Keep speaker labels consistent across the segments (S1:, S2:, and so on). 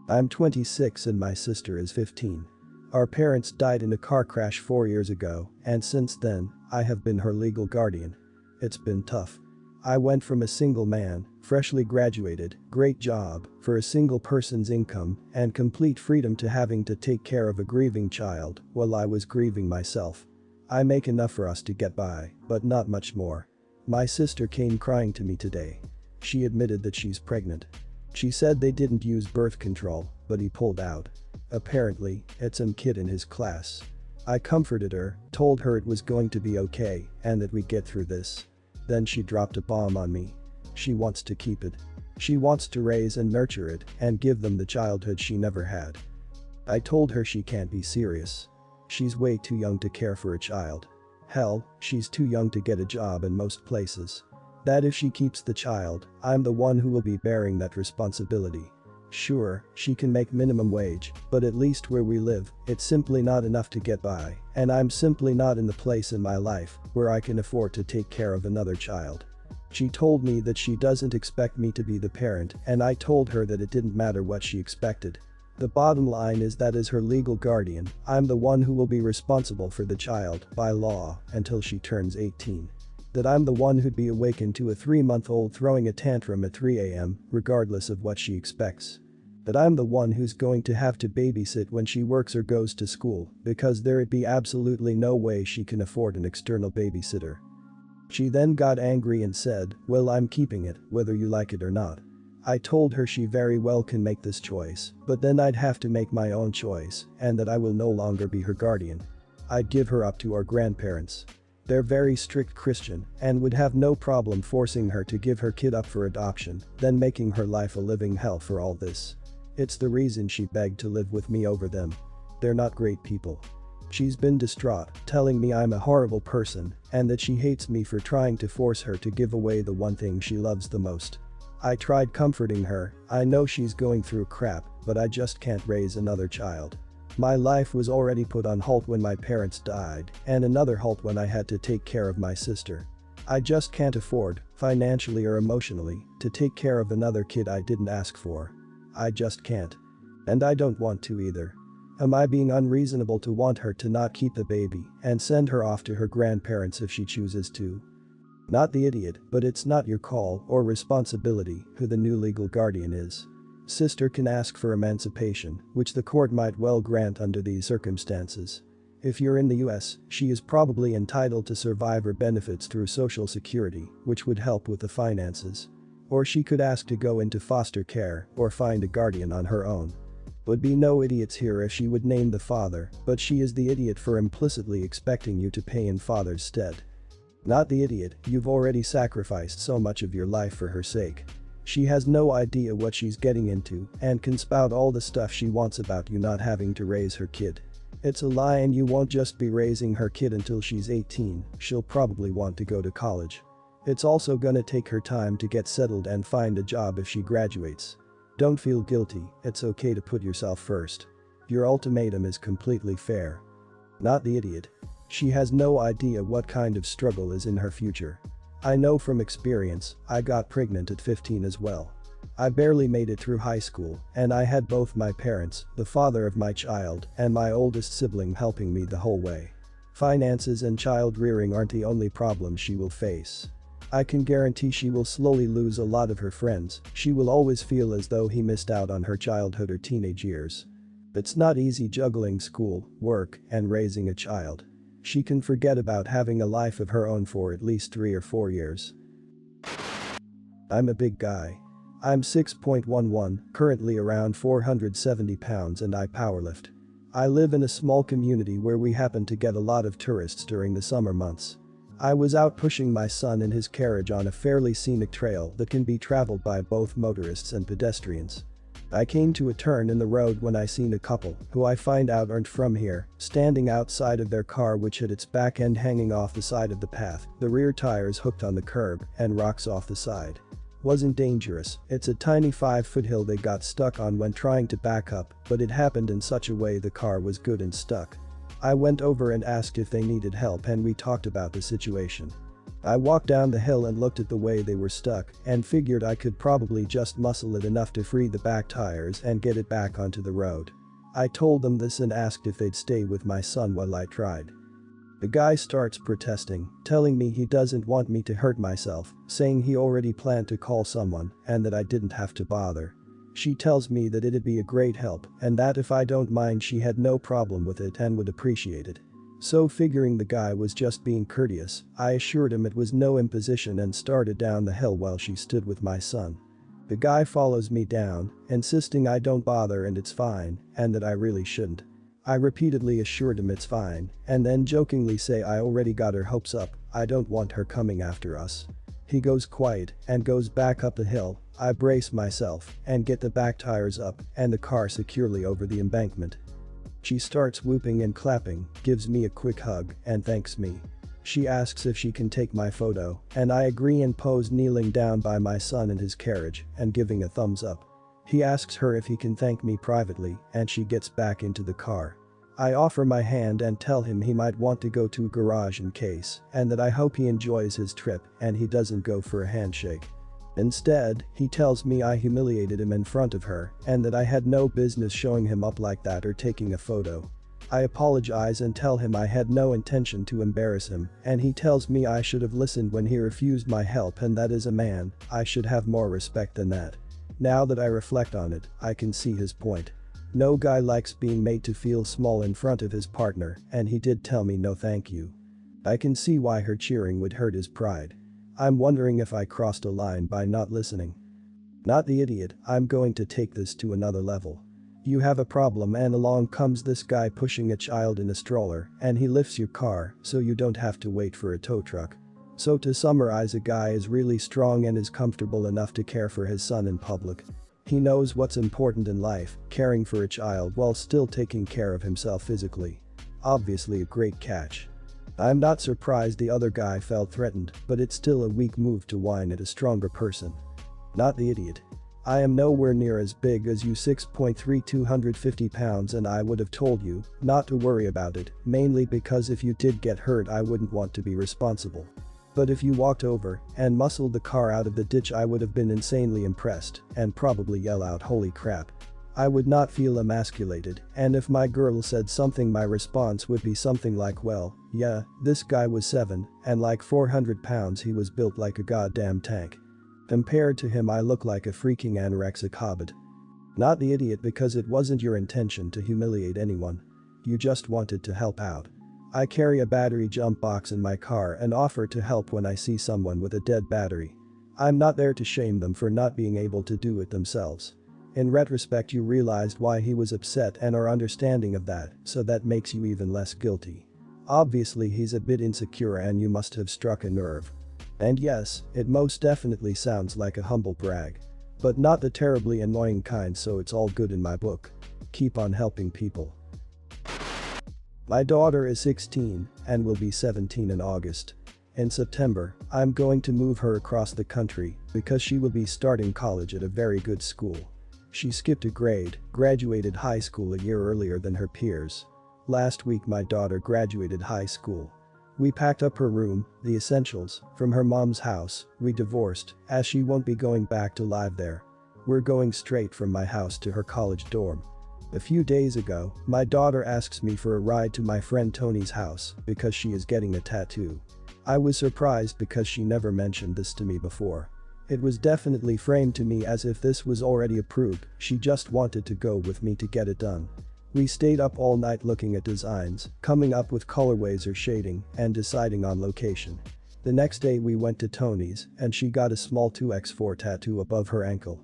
S1: I'm 26 and my sister is 15. Our parents died in a car crash 4 years ago, and since then, I have been her legal guardian. It's been tough. I went from a single man, freshly graduated, great job, for a single person's income, and complete freedom to having to take care of a grieving child while I was grieving myself. I make enough for us to get by, but not much more. My sister came crying to me today. She admitted that she's pregnant. She said they didn't use birth control, but he pulled out. Apparently, it's some kid in his class. I comforted her, told her it was going to be okay and that we'd get through this. Then she dropped a bomb on me. She wants to keep it. She wants to raise and nurture it and give them the childhood she never had. I told her she can't be serious. She's way too young to care for a child. Hell, she's too young to get a job in most places. That if she keeps the child, I'm the one who will be bearing that responsibility. Sure, she can make minimum wage, but at least where we live, it's simply not enough to get by, and I'm simply not in the place in my life where I can afford to take care of another child. She told me that she doesn't expect me to be the parent, and I told her that it didn't matter what she expected. The bottom line is that as her legal guardian, I'm the one who will be responsible for the child, by law, until she turns 18. That I'm the one who'd be awakened to a 3-month-old throwing a tantrum at 3 a.m., regardless of what she expects. That I'm the one who's going to have to babysit when she works or goes to school, because there'd be absolutely no way she can afford an external babysitter. She then got angry and said, "Well, I'm keeping it, whether you like it or not." I told her she very well can make this choice, but then I'd have to make my own choice, and that I will no longer be her guardian. I'd give her up to our grandparents. They're very strict Christian and would have no problem forcing her to give her kid up for adoption, then making her life a living hell for all this. It's the reason she begged to live with me over them. They're not great people. She's been distraught, telling me I'm a horrible person and that she hates me for trying to force her to give away the one thing she loves the most. I tried comforting her. I know she's going through crap, but I just can't raise another child. My life was already put on hold when my parents died, and another halt when I had to take care of my sister. I just can't afford, financially or emotionally, to take care of another kid I didn't ask for. I just can't. And I don't want to either. Am I being unreasonable to want her to not keep the baby and send her off to her grandparents if she chooses to? Not the idiot, but it's not your call or responsibility who the new legal guardian is. Sister can ask for emancipation, which the court might well grant under these circumstances. If you're in the US, she is probably entitled to survivor benefits through Social Security, which would help with the finances. Or she could ask to go into foster care or find a guardian on her own. Would be no idiots here if she would name the father, but she is the idiot for implicitly expecting you to pay in father's stead. Not the idiot, you've already sacrificed so much of your life for her sake. She has no idea what she's getting into and can spout all the stuff she wants about you not having to raise her kid. It's a lie, and you won't just be raising her kid until she's 18, she'll probably want to go to college. It's also gonna take her time to get settled and find a job if she graduates. Don't feel guilty, it's okay to put yourself first. Your ultimatum is completely fair. Not the idiot. She has no idea what kind of struggle is in her future. I know from experience, I got pregnant at 15 as well. I barely made it through high school, and I had both my parents, the father of my child, and my oldest sibling helping me the whole way. Finances and child rearing aren't the only problems she will face. I can guarantee she will slowly lose a lot of her friends. She will always feel as though he missed out on her childhood or teenage years. It's not easy juggling school, work, and raising a child. She can forget about having a life of her own for at least 3 or 4 years. I'm a big guy. I'm 6.11, currently around 470 pounds, and I powerlift. I live in a small community where we happen to get a lot of tourists during the summer months. I was out pushing my son in his carriage on a fairly scenic trail that can be traveled by both motorists and pedestrians. I came to a turn in the road when I seen a couple, who I find out aren't from here, standing outside of their car, which had its back end hanging off the side of the path, the rear tires hooked on the curb, and rocks off the side. Wasn't dangerous, it's a tiny 5-foot hill they got stuck on when trying to back up, but it happened in such a way the car was good and stuck. I went over and asked if they needed help, and we talked about the situation. I walked down the hill and looked at the way they were stuck and figured I could probably just muscle it enough to free the back tires and get it back onto the road. I told them this and asked if they'd stay with my son while I tried. The guy starts protesting, telling me he doesn't want me to hurt myself, saying he already planned to call someone and that I didn't have to bother. She tells me that it'd be a great help and that if I don't mind she had no problem with it and would appreciate it. So figuring the guy was just being courteous, I assured him it was no imposition and started down the hill while she stood with my son. The guy follows me down, insisting I don't bother and it's fine, and that I really shouldn't. I repeatedly assured him it's fine, and then jokingly say I already got her hopes up, I don't want her coming after us. He goes quiet and goes back up the hill. I brace myself and get the back tires up and the car securely over the embankment. She starts whooping and clapping, gives me a quick hug, and thanks me. She asks if she can take my photo, and I agree and pose kneeling down by my son in his carriage and giving a thumbs up. He asks her if he can thank me privately, and she gets back into the car. I offer my hand and tell him he might want to go to a garage in case, and that I hope he enjoys his trip and he doesn't go for a handshake. Instead, he tells me I humiliated him in front of her and that I had no business showing him up like that or taking a photo. I apologize and tell him I had no intention to embarrass him, and he tells me I should have listened when he refused my help and that as a man, I should have more respect than that. Now that I reflect on it, I can see his point. No guy likes being made to feel small in front of his partner, and he did tell me no thank you. I can see why her cheering would hurt his pride. I'm wondering if I crossed a line by not listening. Not the idiot, I'm going to take this to another level. You have a problem and along comes this guy pushing a child in a stroller and he lifts your car so you don't have to wait for a tow truck. So to summarize, a guy is really strong and is comfortable enough to care for his son in public. He knows what's important in life, caring for a child while still taking care of himself physically. Obviously a great catch. I'm not surprised the other guy felt threatened, but it's still a weak move to whine at a stronger person. Not the idiot. I am nowhere near as big as you, 6'3", 250 pounds, and I would have told you not to worry about it, mainly because if you did get hurt I wouldn't want to be responsible. But if you walked over and muscled the car out of the ditch I would have been insanely impressed and probably yell out holy crap. I would not feel emasculated, and if my girl said something my response would be something like, well, yeah, this guy was 7 and like 400 pounds, he was built like a goddamn tank. Compared to him I look like a freaking anorexic hobbit. Not the idiot, because it wasn't your intention to humiliate anyone. You just wanted to help out. I carry a battery jump box in my car and offer to help when I see someone with a dead battery. I'm not there to shame them for not being able to do it themselves. In retrospect you realized why he was upset and are understanding of that, so that makes you even less guilty. Obviously he's a bit insecure and you must have struck a nerve. And yes, it most definitely sounds like a humble brag. But not the terribly annoying kind, so it's all good in my book. Keep on helping people. My daughter is 16 and will be 17 in August. In September, I'm going to move her across the country because she will be starting college at a very good school. She skipped a grade, graduated high school a year earlier than her peers. Last week my daughter graduated high school. We packed up her room, the essentials, from her mom's house. We divorced, as she won't be going back to live there. We're going straight from my house to her college dorm. A few days ago, my daughter asks me for a ride to my friend Tony's house because she is getting a tattoo. I was surprised because she never mentioned this to me before. It was definitely framed to me as if this was already approved, she just wanted to go with me to get it done. We stayed up all night looking at designs, coming up with colorways or shading, and deciding on location. The next day we went to Tony's and she got a small 2x4 tattoo above her ankle.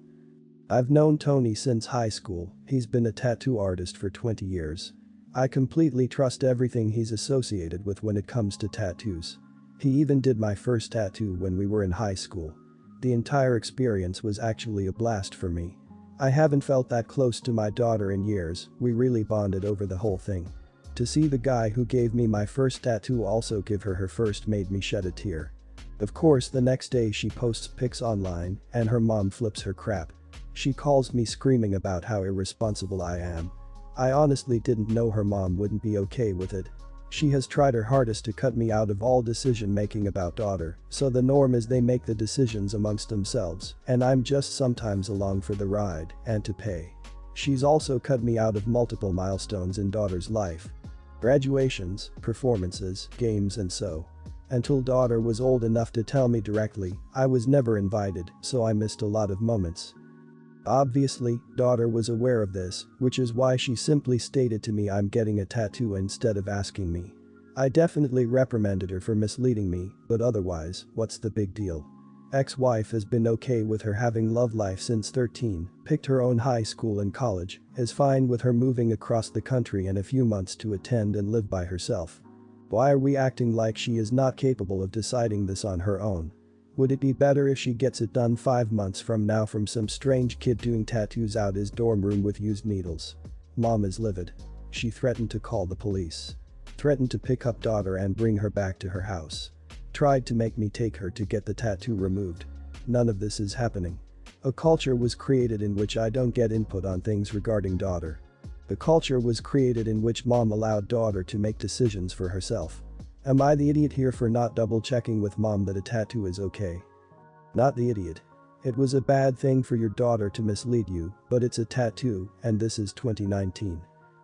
S1: I've known Tony since high school, he's been a tattoo artist for 20 years. I completely trust everything he's associated with when it comes to tattoos. He even did my first tattoo when we were in high school. The entire experience was actually a blast for me. I haven't felt that close to my daughter in years, we really bonded over the whole thing. To see the guy who gave me my first tattoo also give her her first made me shed a tear. Of course the next day she posts pics online and her mom flips her crap. She calls me screaming about how irresponsible I am. I honestly didn't know her mom wouldn't be okay with it. She has tried her hardest to cut me out of all decision making about daughter, so the norm is they make the decisions amongst themselves, and I'm just sometimes along for the ride and to pay. She's also cut me out of multiple milestones in daughter's life. Graduations, performances, games and so. Until daughter was old enough to tell me directly, I was never invited, so I missed a lot of moments. Obviously, daughter was aware of this, which is why she simply stated to me I'm getting a tattoo instead of asking me. I definitely reprimanded her for misleading me, but otherwise, what's the big deal? Ex-wife has been okay with her having love life since 13, picked her own high school and college, is fine with her moving across the country in a few months to attend and live by herself. Why are we acting like she is not capable of deciding this on her own? Would it be better if she gets it done 5 months from now from some strange kid doing tattoos out his dorm room with used needles? Mom is livid. She threatened to call the police. Threatened to pick up daughter and bring her back to her house. Tried to make me take her to get the tattoo removed. None of this is happening. A culture was created in which I don't get input on things regarding daughter. The culture was created in which mom allowed daughter to make decisions for herself. Am I the idiot here for not double checking with mom that a tattoo is okay? Not the idiot. It was a bad thing for your daughter to mislead you, but it's a tattoo, and this is 2019.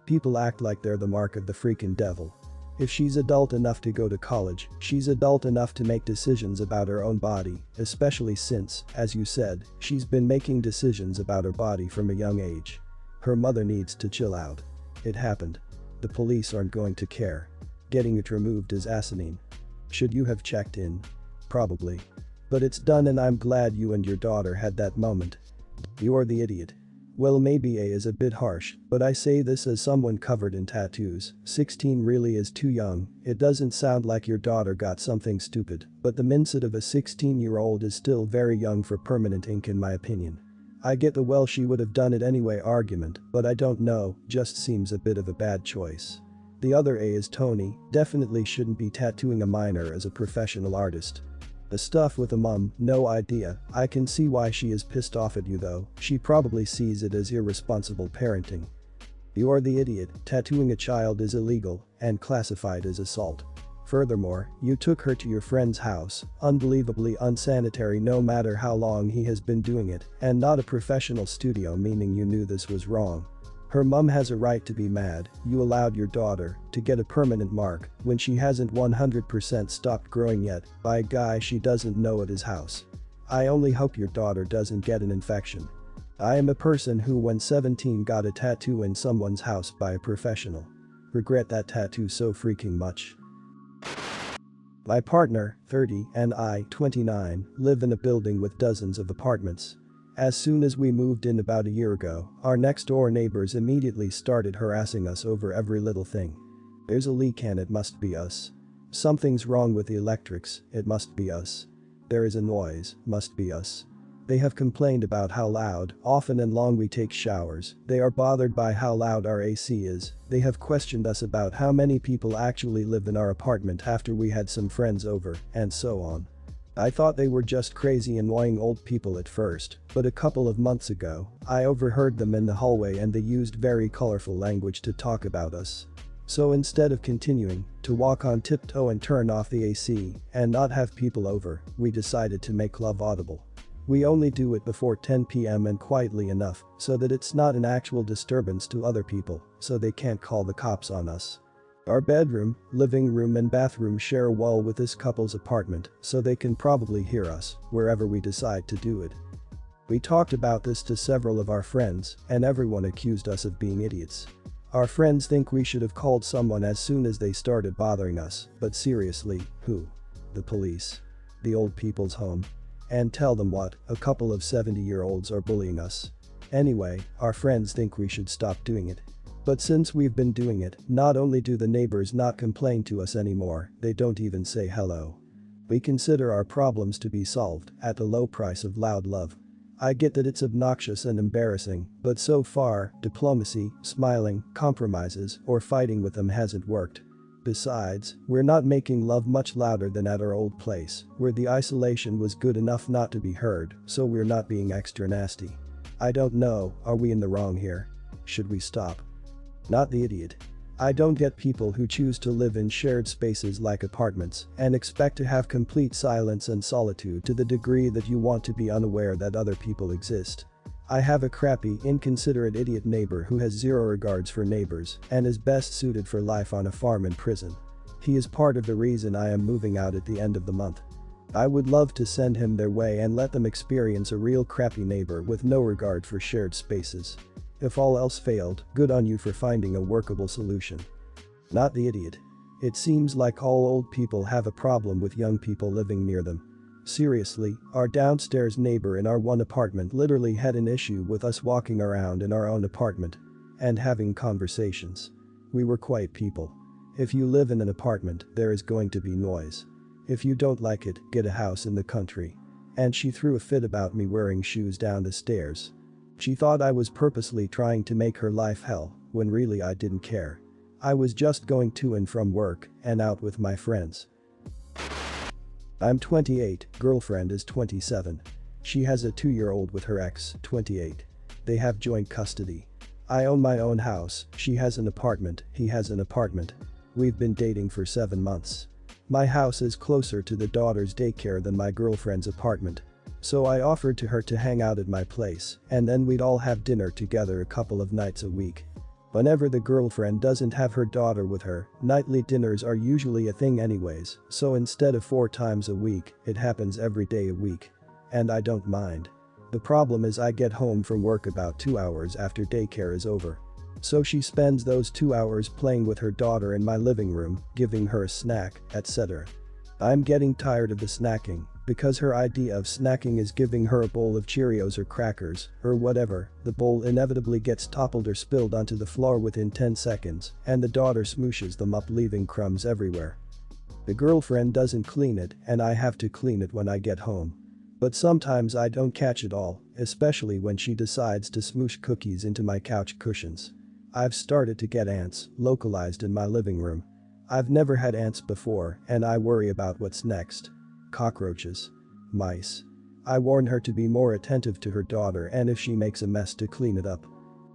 S1: People act like they're the mark of the freaking devil. If she's adult enough to go to college, she's adult enough to make decisions about her own body, especially since, as you said, she's been making decisions about her body from a young age. Her mother needs to chill out. It happened. The police aren't going to care. Getting it removed is asinine. Should you have checked in? Probably. But it's done and I'm glad you and your daughter had that moment. You're the idiot. Well, maybe A is a bit harsh, but I say this as someone covered in tattoos. 16 really is too young. It doesn't sound like your daughter got something stupid, but the mindset of a 16-year-old is still very young for permanent ink in my opinion. I get the well she would have done it anyway argument, but I don't know, just seems a bit of a bad choice. The other A is Tony, definitely shouldn't be tattooing a minor as a professional artist. The stuff with a mum, no idea. I can see why she is pissed off at you though, she probably sees it as irresponsible parenting. You're the idiot, tattooing a child is illegal and classified as assault. Furthermore, you took her to your friend's house, unbelievably unsanitary no matter how long he has been doing it, and not a professional studio meaning you knew this was wrong. Her mum has a right to be mad, you allowed your daughter to get a permanent mark when she hasn't 100% stopped growing yet by a guy she doesn't know at his house. I only hope your daughter doesn't get an infection. I am a person who when 17 got a tattoo in someone's house by a professional. Regret that tattoo so freaking much. My partner, 30, and I, 29, live in a building with dozens of apartments. As soon as we moved in about a year ago, our next door neighbors immediately started harassing us over every little thing. There's a leak and it must be us. Something's wrong with the electrics, it must be us. There is a noise, must be us. They have complained about how loud, often and long we take showers, they are bothered by how loud our AC is, they have questioned us about how many people actually live in our apartment after we had some friends over, and so on. I thought they were just crazy annoying old people at first, but a couple of months ago, I overheard them in the hallway and they used very colorful language to talk about us. So instead of continuing to walk on tiptoe and turn off the AC and not have people over, we decided to make love audible. We only do it before 10 p.m. and quietly enough so that it's not an actual disturbance to other people, so they can't call the cops on us. Our bedroom, living room and bathroom share a wall with this couple's apartment, so they can probably hear us wherever we decide to do it. We talked about this to several of our friends, and everyone accused us of being idiots. Our friends think we should have called someone as soon as they started bothering us, but seriously, who? The police. The old people's home. And tell them what, a couple of 70-year-olds are bullying us. Anyway, our friends think we should stop doing it. But since we've been doing it, not only do the neighbors not complain to us anymore, they don't even say hello. We consider our problems to be solved at the low price of loud love. I get that it's obnoxious and embarrassing, but so far, diplomacy, smiling, compromises, or fighting with them hasn't worked. Besides, we're not making love much louder than at our old place, where the isolation was good enough not to be heard, so we're not being extra nasty. I don't know, are we in the wrong here? Should we stop? Not the idiot. I don't get people who choose to live in shared spaces like apartments and expect to have complete silence and solitude to the degree that you want to be unaware that other people exist. I have a crappy, inconsiderate idiot neighbor who has zero regards for neighbors and is best suited for life on a farm in prison. He is part of the reason I am moving out at the end of the month. I would love to send him their way and let them experience a real crappy neighbor with no regard for shared spaces. If all else failed, good on you for finding a workable solution. Not the idiot. It seems like all old people have a problem with young people living near them. Seriously, our downstairs neighbor in our one apartment literally had an issue with us walking around in our own apartment and having conversations. We were quiet people. If you live in an apartment, there is going to be noise. If you don't like it, get a house in the country. And she threw a fit about me wearing shoes down the stairs. She thought I was purposely trying to make her life hell, when really I didn't care. I was just going to and from work and out with my friends. I'm 28, girlfriend is 27. She has a 2-year-old with her ex, 28. They have joint custody. I own my own house, she has an apartment, he has an apartment. We've been dating for 7 months. My house is closer to the daughter's daycare than my girlfriend's apartment. So I offered to her to hang out at my place, and then we'd all have dinner together a couple of nights a week. Whenever the girlfriend doesn't have her daughter with her, nightly dinners are usually a thing anyways, so instead of 4 times a week, it happens every day a week. And I don't mind. The problem is I get home from work about 2 hours after daycare is over. So she spends those 2 hours playing with her daughter in my living room, giving her a snack, etc. I'm getting tired of the snacking, because her idea of snacking is giving her a bowl of Cheerios or crackers, or whatever. The bowl inevitably gets toppled or spilled onto the floor within 10 seconds, and the daughter smooshes them up, leaving crumbs everywhere. The girlfriend doesn't clean it, and I have to clean it when I get home. But sometimes I don't catch it all, especially when she decides to smoosh cookies into my couch cushions. I've started to get ants localized in my living room. I've never had ants before, and I worry about what's next. Cockroaches. Mice. I warn her to be more attentive to her daughter and if she makes a mess to clean it up.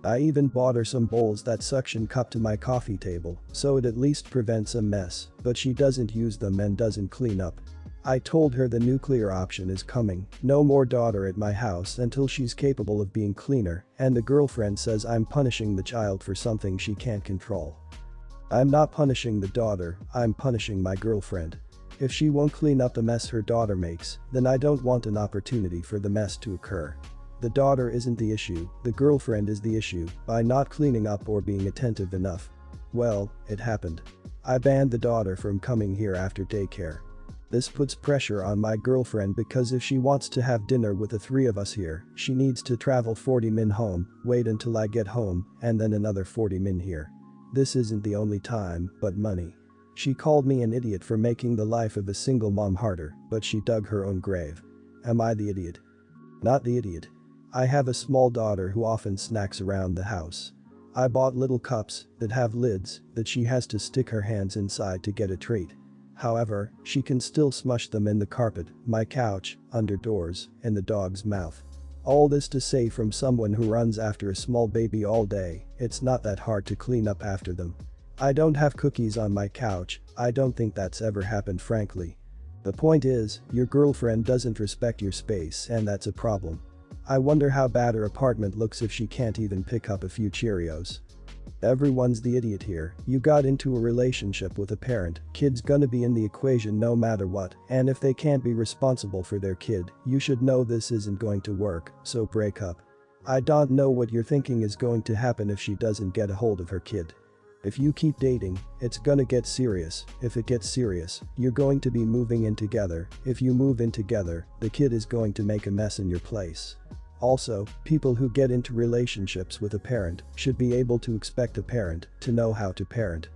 S1: I even bought her some bowls that suction cup to my coffee table, so it at least prevents a mess, but she doesn't use them and doesn't clean up. I told her the nuclear option is coming, no more daughter at my house until she's capable of being cleaner, and the girlfriend says I'm punishing the child for something she can't control. I'm not punishing the daughter, I'm punishing my girlfriend. If she won't clean up the mess her daughter makes, then I don't want an opportunity for the mess to occur. The daughter isn't the issue, the girlfriend is the issue, by not cleaning up or being attentive enough. Well, it happened. I banned the daughter from coming here after daycare. This puts pressure on my girlfriend because if she wants to have dinner with the 3 of us here, she needs to travel 40 min home, wait until I get home, and then another 40 min here. This isn't the only time, but money. She called me an idiot for making the life of a single mom harder, but she dug her own grave. Am I the idiot? Not the idiot. I have a small daughter who often snacks around the house. I bought little cups that have lids that she has to stick her hands inside to get a treat. However, she can still smush them in the carpet, my couch, under doors, in the dog's mouth. All this to say, from someone who runs after a small baby all day, it's not that hard to clean up after them. I don't have cookies on my couch, I don't think that's ever happened, frankly. The point is, your girlfriend doesn't respect your space, and that's a problem. I wonder how bad her apartment looks if she can't even pick up a few Cheerios. Everyone's the idiot here. You got into a relationship with a parent, kid's gonna be in the equation no matter what, and if they can't be responsible for their kid, you should know this isn't going to work, so break up. I don't know what you're thinking is going to happen if she doesn't get a hold of her kid. If you keep dating, it's gonna get serious. If it gets serious, you're going to be moving in together. If you move in together, the kid is going to make a mess in your place. Also, people who get into relationships with a parent should be able to expect a parent to know how to parent.